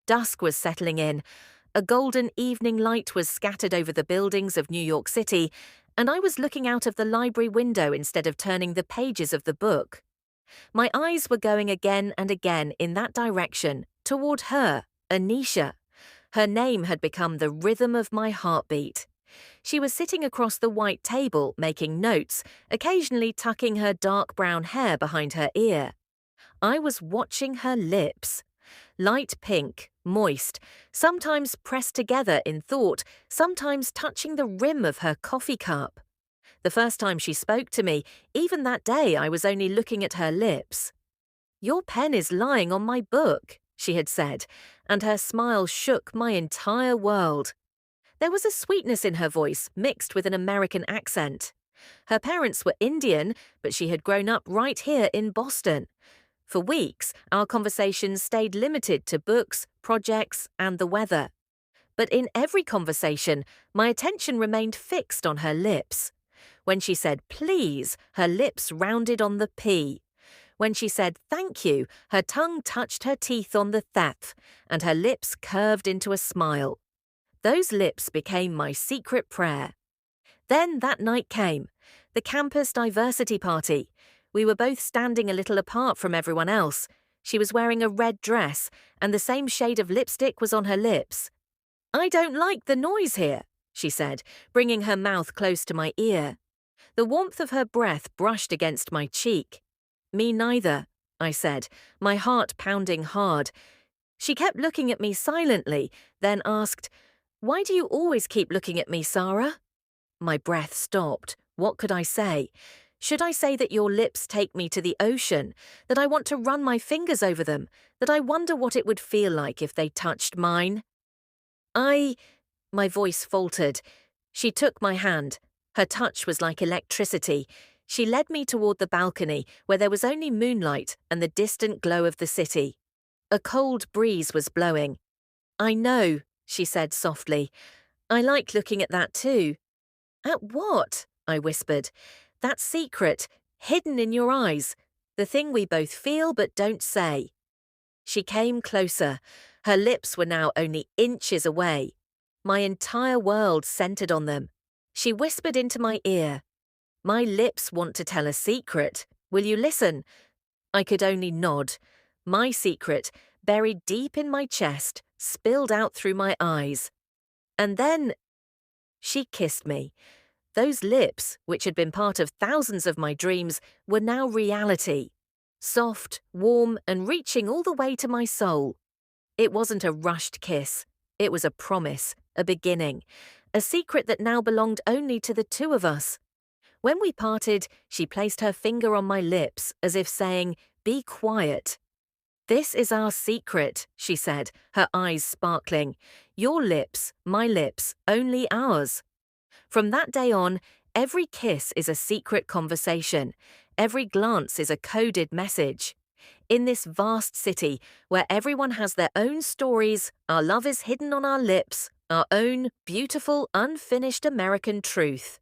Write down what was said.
Dusk was settling in. A golden evening light was scattered over the buildings of New York City, and I was looking out of the library window instead of turning the pages of the book. My eyes were going again and again in that direction, toward her, Anisha. Her name had become the rhythm of my heartbeat. She was sitting across the white table, making notes, occasionally tucking her dark brown hair behind her ear. I was watching her lips. Light pink, moist, sometimes pressed together in thought, sometimes touching the rim of her coffee cup. The first time she spoke to me, even that day I was only looking at her lips. "Your pen is lying on my book," she had said, and her smile shook my entire world. There was a sweetness in her voice mixed with an American accent. Her parents were Indian, but she had grown up right here in Boston. For weeks, our conversations stayed limited to books, projects, and the weather. But in every conversation, my attention remained fixed on her lips. When she said please, her lips rounded on the P. When she said thank you, her tongue touched her teeth on the theth, and her lips curved into a smile. Those lips became my secret prayer. Then that night came, the campus diversity party. We were both standing a little apart from everyone else. She was wearing a red dress, and the same shade of lipstick was on her lips. "I don't like the noise here," she said, bringing her mouth close to my ear. The warmth of her breath brushed against my cheek. "Me neither," I said, my heart pounding hard. She kept looking at me silently, then asked, "Why do you always keep looking at me, Sarah?" My breath stopped. What could I say? Should I say that your lips take me to the ocean, that I want to run my fingers over them, that I wonder what it would feel like if they touched mine? My voice faltered. She took my hand. Her touch was like electricity. She led me toward the balcony, where there was only moonlight and the distant glow of the city. A cold breeze was blowing. "I know," she said softly. "I like looking at that too." "At what?" I whispered. "That secret, hidden in your eyes, the thing we both feel but don't say." She came closer. Her lips were now only inches away. My entire world centered on them. She whispered into my ear, "My lips want to tell a secret. Will you listen?" I could only nod. My secret, buried deep in my chest, spilled out through my eyes. And then she kissed me. Those lips, which had been part of thousands of my dreams, were now reality. Soft, warm, and reaching all the way to my soul. It wasn't a rushed kiss. It was a promise, a beginning, a secret that now belonged only to the two of us. When we parted, she placed her finger on my lips, as if saying, "Be quiet." "This is our secret," she said, her eyes sparkling. "Your lips, my lips, only ours." From that day on, every kiss is a secret conversation. Every glance is a coded message. In this vast city, where everyone has their own stories, our love is hidden on our lips, our own beautiful, unfinished American truth.